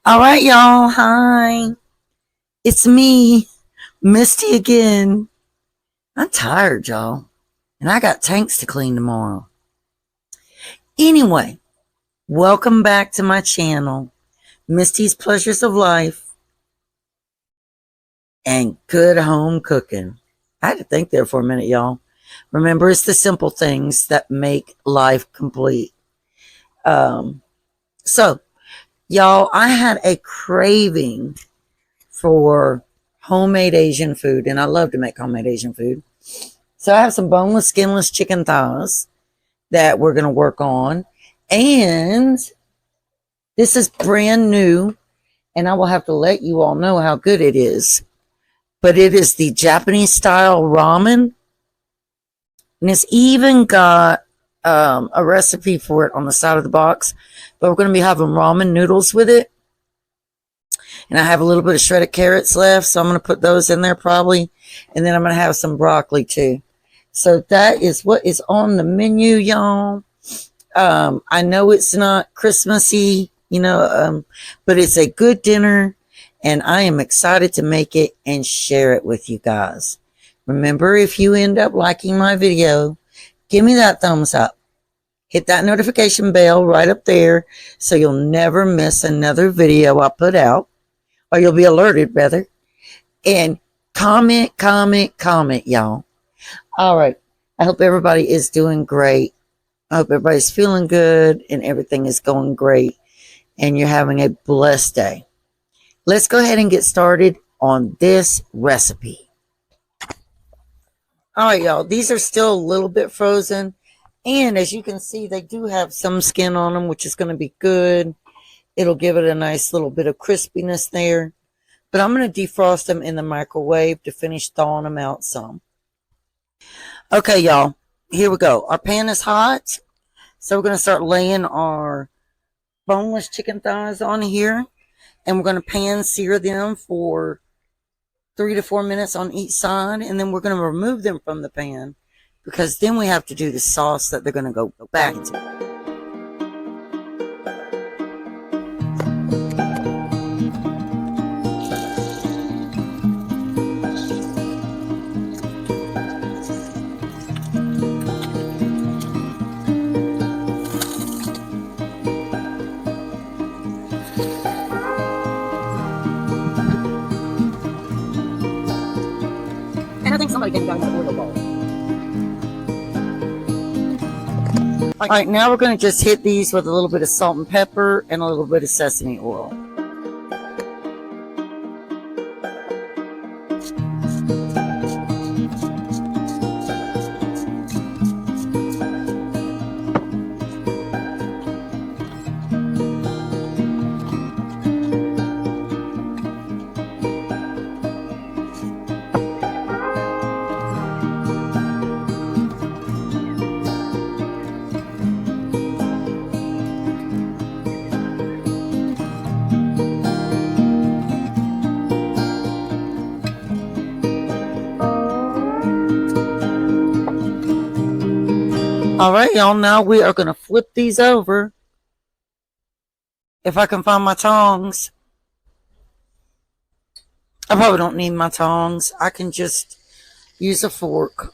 All right, y'all. Hi. It's me, Misty again. I'm tired, y'all. And I got tanks to clean tomorrow. Anyway, welcome back to my channel, Misty's Pleasures of Life and Good Home Cooking. I had to think there for a minute, y'all. Remember, it's the simple things that make life complete. So, y'all, I had a craving for homemade Asian food, and I love to make homemade Asian food. So I have some boneless, skinless chicken thighs that we're going to work on. And this is brand new, and I will have to let you all know how good it is. But it is the Japanese style ramen, and it's even got a recipe for it on the side of the box. But we're going to be having ramen noodles with it. And I have a little bit of shredded carrots left, so I'm going to put those in there probably. And then I'm going to have some broccoli too. So that is what is on the menu, y'all. I know it's not Christmassy, but it's a good dinner, and I am excited to make it and share it with you guys. Remember, if you end up liking my video, give me that thumbs up. Hit that notification bell right up there so you'll never miss another video I put out, or you'll be alerted, rather. And comment, y'all. All right. I hope everybody is doing great. I hope everybody's feeling good and everything is going great and you're having a blessed day. Let's go ahead and get started on this recipe. All right, y'all. These are still a little bit frozen. And as you can see, they do have some skin on them, which is going to be good. It'll give it a nice little bit of crispiness there. But I'm going to defrost them in the microwave to finish thawing them out some. Okay, y'all, here we go. Our pan is hot, so we're going to start laying our boneless chicken thighs on here, and we're going to pan sear them for 3 to 4 minutes on each side, and then we're going to remove them from the pan because then we have to do the sauce that they're going to go back into. I think somebody can go into the oil bowl. All right, now we're going to just hit these with a little bit of salt and pepper and a little bit of sesame oil. All right, y'all, now we are going to flip these over. If I can find my tongs. I probably don't need my tongs. I can just use a fork.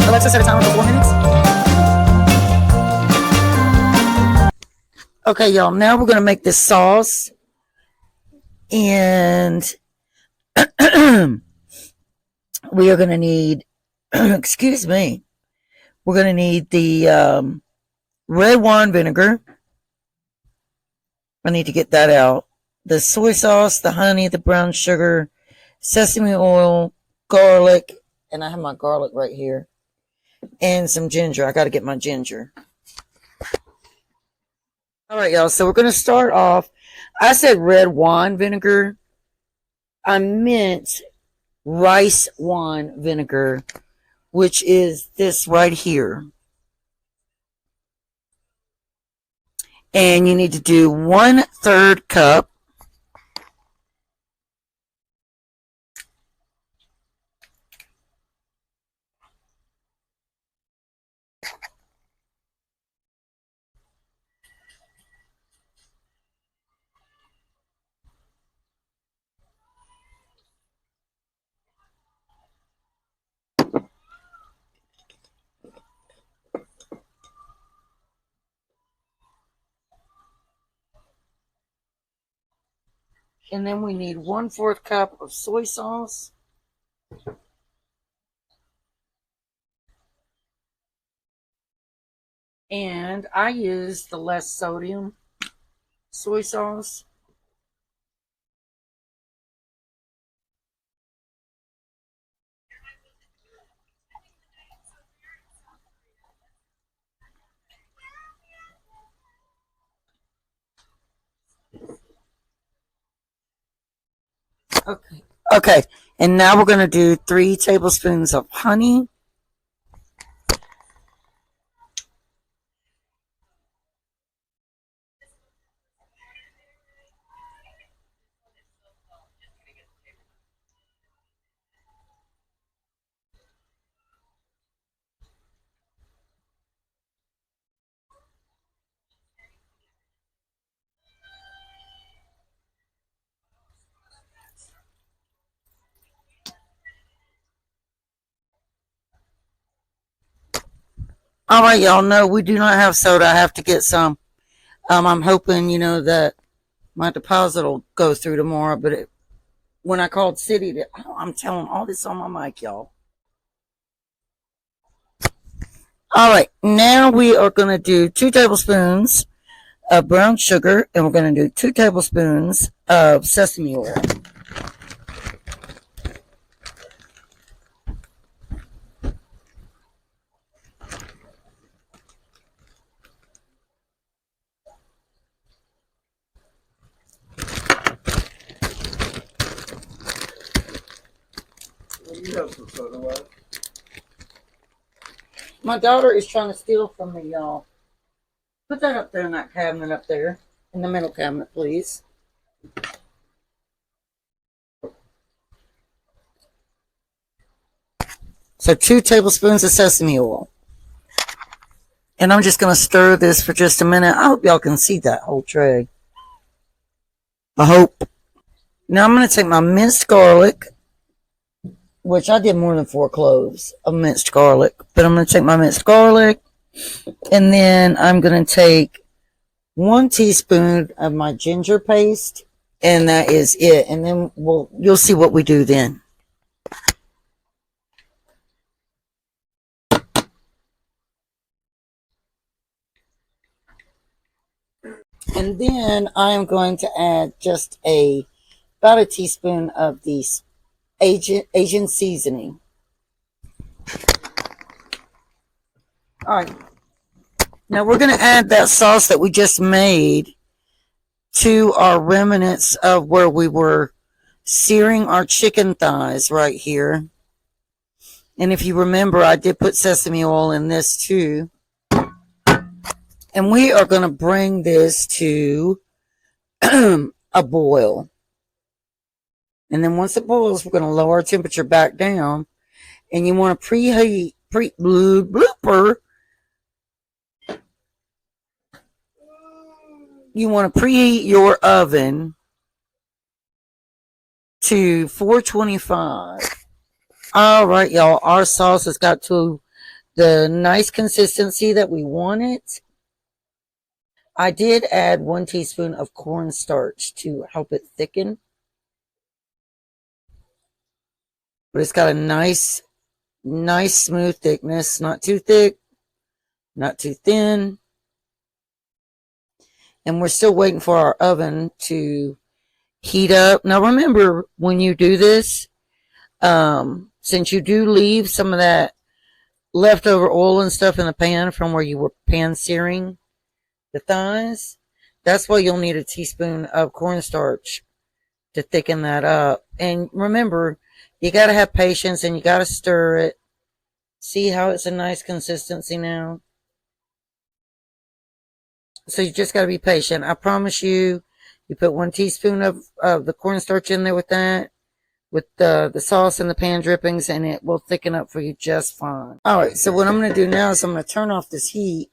Alexa, set a timer for 4 minutes. Okay, y'all, now we're going to make this sauce. And we are going to need, excuse me, we're going to need the red wine vinegar, I need to get that out. The soy sauce, the honey, the brown sugar, sesame oil, garlic, and I have my garlic right here, and some ginger. I got to get my ginger. All right, y'all. So we're going to start off. I said red wine vinegar. I meant rice wine vinegar, which is this right here. And you need to do 1/3 cup. And then we need 1/4 cup of soy sauce. And I use the less sodium soy sauce. Okay. Okay. And now we're going to do 3 tablespoons of honey. All right, y'all. No, we do not have soda. I have to get some. I'm hoping, that my deposit will go through tomorrow. But when I called City, I'm telling all this on my mic, y'all. All right, now we are going to do 2 tablespoons of brown sugar, and we're going to do 2 tablespoons of sesame oil. You have some soda left. My daughter is trying to steal from me, y'all. Put that up there in that cabinet up there. In the middle cabinet, please. So 2 tablespoons of sesame oil. And I'm just going to stir this for just a minute. I hope y'all can see that whole tray. I hope. Now I'm going to take my minced garlic, which I did more than 4 cloves of minced garlic. But I'm going to take my minced garlic, and then I'm going to take 1 teaspoon of my ginger paste, and that is it. And then you'll see what we do then. And then I'm going to add just about a teaspoon of the Asian seasoning. All right. Now we're going to add that sauce that we just made to our remnants of where we were searing our chicken thighs right here. And if you remember, I did put sesame oil in this too. And we are going to bring this to a boil. And then once it boils, we're going to lower our temperature back down. And you want to preheat, blooper. You want to preheat your oven to 425. All right, y'all. Our sauce has got to the nice consistency that we want it. I did add 1 teaspoon of cornstarch to help it thicken. But it's got a nice smooth thickness. Not too thick, not too thin. And we're still waiting for our oven to heat up. Now remember, when you do this, since you do leave some of that leftover oil and stuff in the pan from where you were pan searing the thighs, that's why you'll need a teaspoon of cornstarch to thicken that up. And remember, you got to have patience and you got to stir it. See how it's a nice consistency now? So you just got to be patient. I promise you, you put 1 teaspoon of the cornstarch in there with that, with the sauce and the pan drippings, and it will thicken up for you just fine. All right, so what I'm going to do now is I'm going to turn off this heat.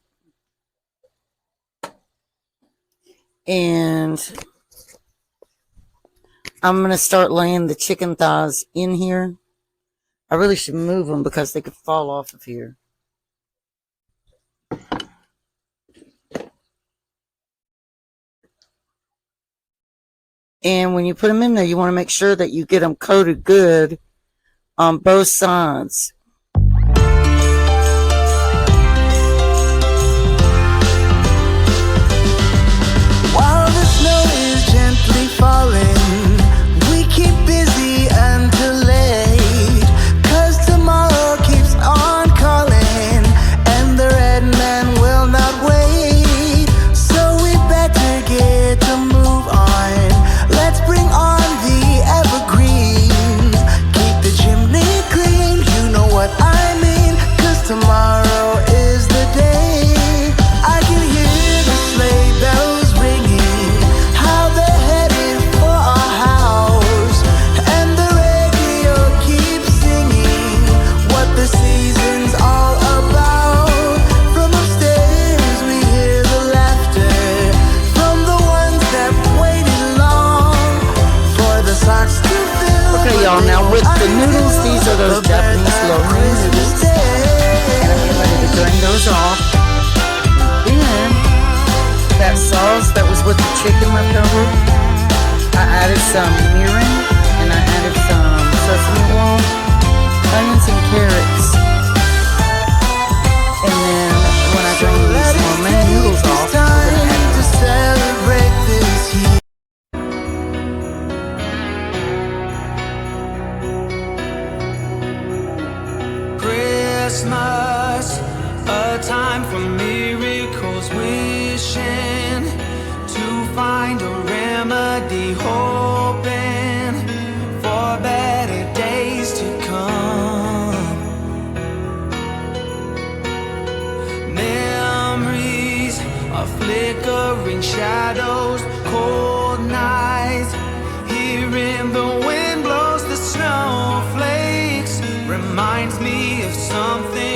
And I'm going to start laying the chicken thighs in here. I really should move them because they could fall off of here. And when you put them in there, you want to make sure that you get them coated good on both sides. While the snow is gently falling, we keep busy until late, 'cause tomorrow keeps on calling, and the red man will not wait. So we better get to move on. Let's bring on the evergreens. Keep the chimney clean, you know what I mean, 'cause tomorrow is the day. I can hear the sleigh bells ringing, how they're headed for our house, and the radio keeps singing what the season's all about. From upstairs we hear the laughter from the ones that waited long for the socks to fill. Okay, y'all, now with the noodles, these are those Japanese lo mein noodles. And I'm getting ready to drain those off. Then, that sauce that was with the chicken left over, I added some mirin, and I added some sesame oil, onions, and carrots. And then, when I drain these lo mein noodles off, we're going to add to celebrate this year. Christmas, a time for miracles, wishing to find a remedy, hoping for better days to come. Memories of flickering shadows, cold nights, hearing the wind blows the snowflakes, reminds me of something